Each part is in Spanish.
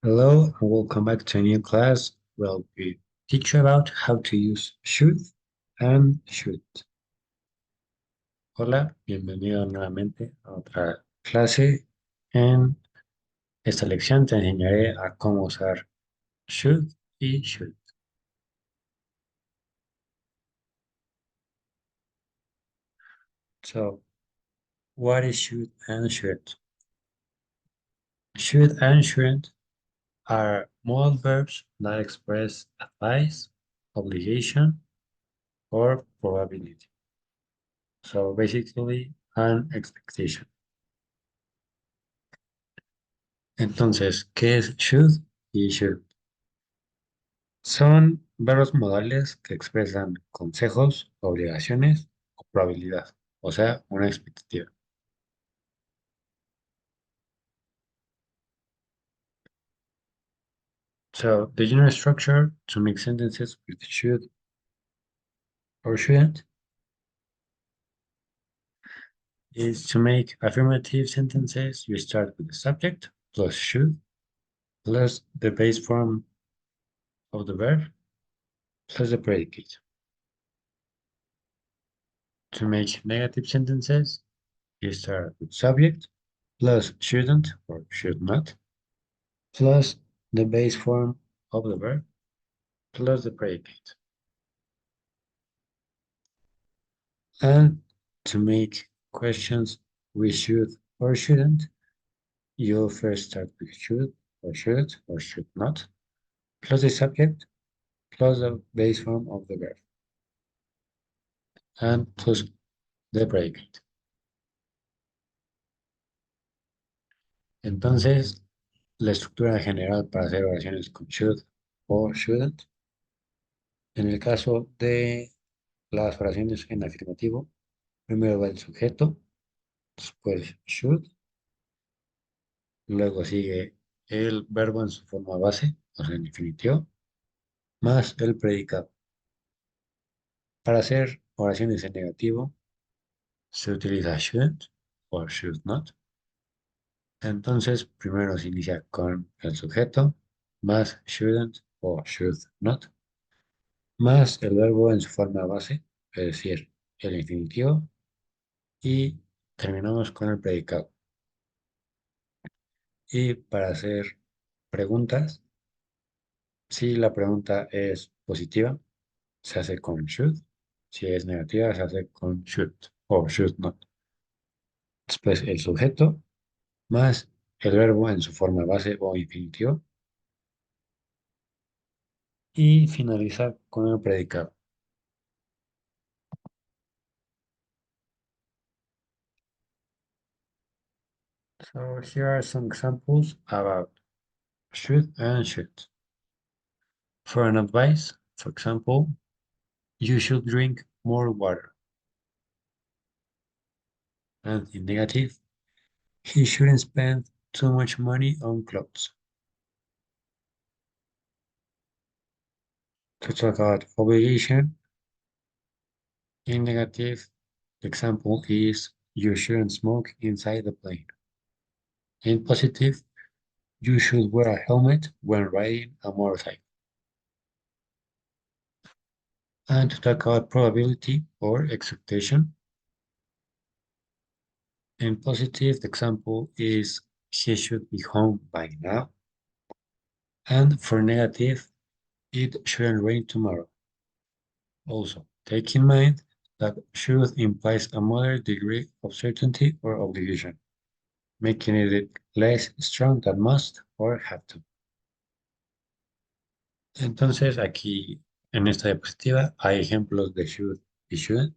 Hello and welcome back to a new class. We teach you about how to use should and should. Hola, bienvenido nuevamente a otra clase. En esta lección te enseñaré a cómo usar should y should. So, what is should and should? Should and should are modal verbs that express advice, obligation, or probability. So basically, an expectation. Entonces, ¿qué es should y should? Son verbos modales que expresan consejos, obligaciones o probabilidad, o sea, una expectativa. So, the general structure to make sentences with should or shouldn't is to make affirmative sentences. You start with the subject plus should plus the base form of the verb plus the predicate. To make negative sentences, you start with subject plus shouldn't or should not plus the base form of the verb plus the predicate. And to make questions we should or shouldn't, you'll first start with should or should not, plus the subject, plus the base form of the verb, and plus the predicate. Entonces, la estructura general para hacer oraciones con should o shouldn't, en el caso de las oraciones en afirmativo, primero va el sujeto, después should, luego sigue el verbo en su forma base, o sea, en infinitivo, más el predicado. Para hacer oraciones en negativo, se utiliza should o should not. Entonces, primero se inicia con el sujeto, más shouldn't o should not, más el verbo en su forma base, es decir, el infinitivo, y terminamos con el predicado. Y para hacer preguntas, si la pregunta es positiva, se hace con should. Si es negativa, se hace con should o should not. Después el sujeto más el verbo en su forma base o infinitivo y finalizar con el predicado. So here are some examples about should and should. For an advice, for example, you should drink more water. And in negative, he shouldn't spend too much money on clothes. To talk about obligation, in negative, the example is you shouldn't smoke inside the plane. In positive, you should wear a helmet when riding a motorcycle. And to talk about probability or expectation, in positive, the example is he should be home by now. And for negative, it shouldn't rain tomorrow. Also, take in mind that should implies a moderate degree of certainty or obligation, making it less strong than must or have to. Entonces, aquí en esta diapositiva hay ejemplos de should y shouldn't.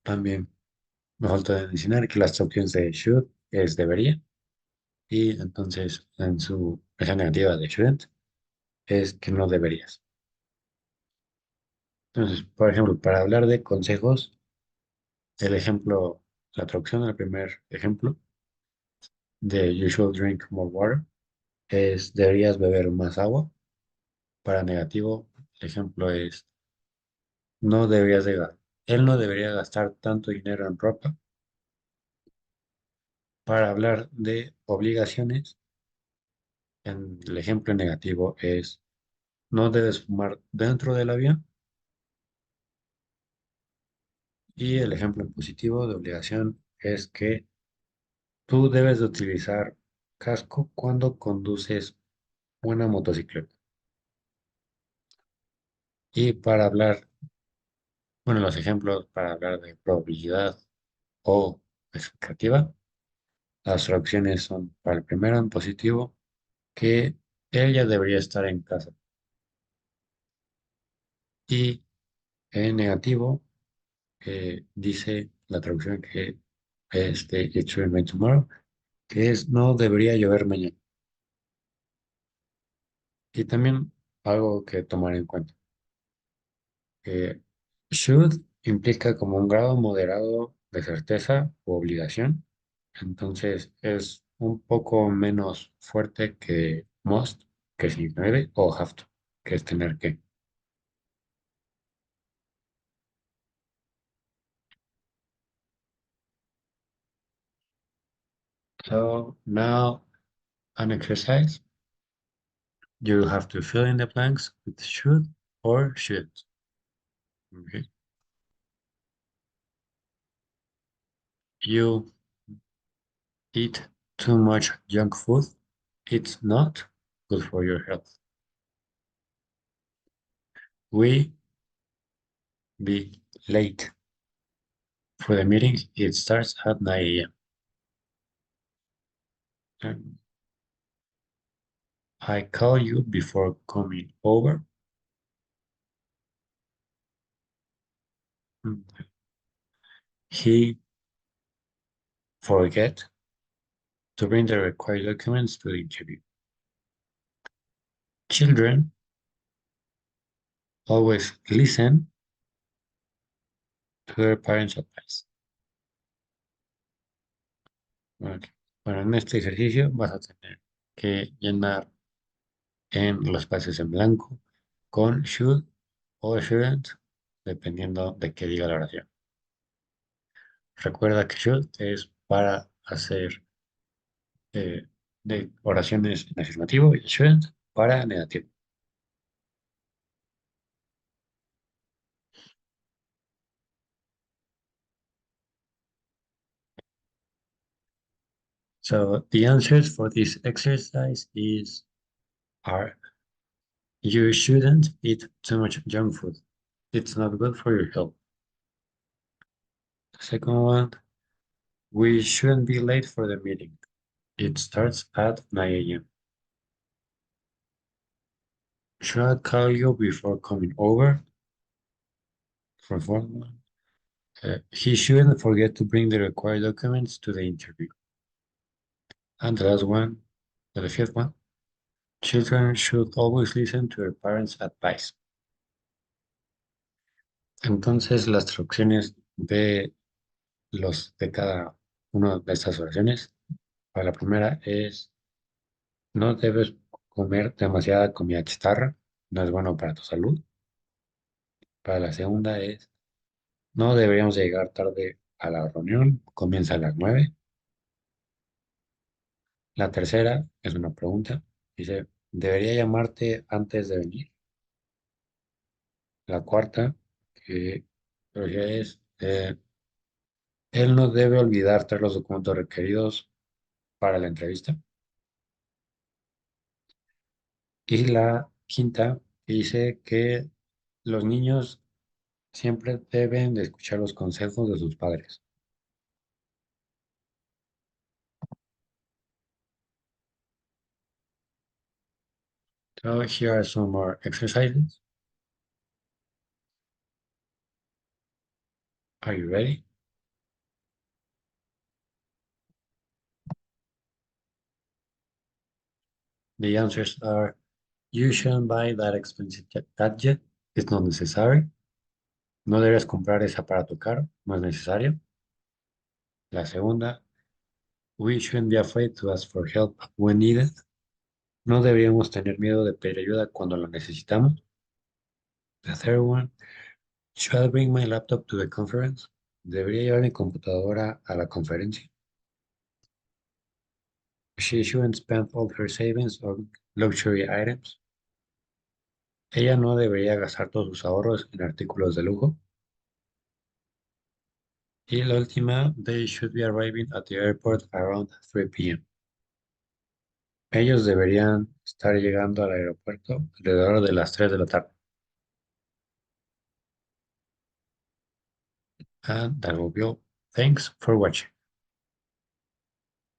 También me falta mencionar que las opciones de should es debería y entonces en su versión negativa de shouldn't es que no deberías. Entonces, por ejemplo, para hablar de consejos, el ejemplo, la traducción del primer ejemplo de you should drink more water es deberías beber más agua. Para negativo, el ejemplo es no deberías de él no debería gastar tanto dinero en ropa. Para hablar de obligaciones, el ejemplo negativo es no debes fumar dentro del avión y el ejemplo positivo de obligación es que tú debes de utilizar casco cuando conduces una motocicleta. Y para hablar, bueno, los ejemplos para hablar de probabilidad o expectativa, las opciones son para el primero en positivo que ella debería estar en casa y en negativo dice la traducción que es de It Should Rain Tomorrow, que es no debería llover mañana. Y también algo que tomar en cuenta. eh, Should implica como un grado moderado de certeza o obligación, entonces es un poco menos fuerte que must, que si debe, o have to, que es tener que. So now an exercise, you have to fill in the blanks with should or should. Okay. You eat too much junk food. It's not good for your health. We be late for the meeting. It starts at 9 a.m. I call you before coming over. He forget to bring the required documents to the interview. Children always listen to their parents' advice. Ok. Bueno, en este ejercicio vas a tener que llenar en los espacios en blanco con should o shouldn't, dependiendo de qué diga la oración. Recuerda que should es para hacer eh, de oraciones en afirmativo y shouldn't para negativo. So the answers for this exercise is are you shouldn't eat too much junk food. It's not good for your health. The second one, we shouldn't be late for the meeting. It starts at 9 a.m. Should I call you before coming over? For fourth one, he shouldn't forget to bring the required documents to the interview. And the last one, the fifth one, children should always listen to their parents' advice. Entonces, las traducciones de de cada una de estas oraciones, para la primera es, no debes comer demasiada comida chatarra, no es bueno para tu salud. Para la segunda es, no deberíamos llegar tarde a la reunión, comienza a las 9. La tercera es una pregunta, dice, ¿debería llamarte antes de venir? La cuarta, que creo que es, él no debe olvidar traer los documentos requeridos para la entrevista. Y la quinta dice que los niños siempre deben de escuchar los consejos de sus padres. So here are some more exercises. Are you ready? The answers are, you shouldn't buy that expensive gadget. It's not necessary. No debes comprar ese aparato caro. No es necesario. La segunda, we shouldn't be afraid to ask for help when needed. No deberíamos tener miedo de pedir ayuda cuando lo necesitamos. The third one, should I bring my laptop to the conference? ¿Debería llevar mi computadora a la conferencia? She shouldn't spend all her savings on luxury items. Ella no debería gastar todos sus ahorros en artículos de lujo. Y la última, they should be arriving at the airport around 3 p.m. Ellos deberían estar llegando al aeropuerto alrededor de las 3 de la tarde. And that will be all. Thanks for watching.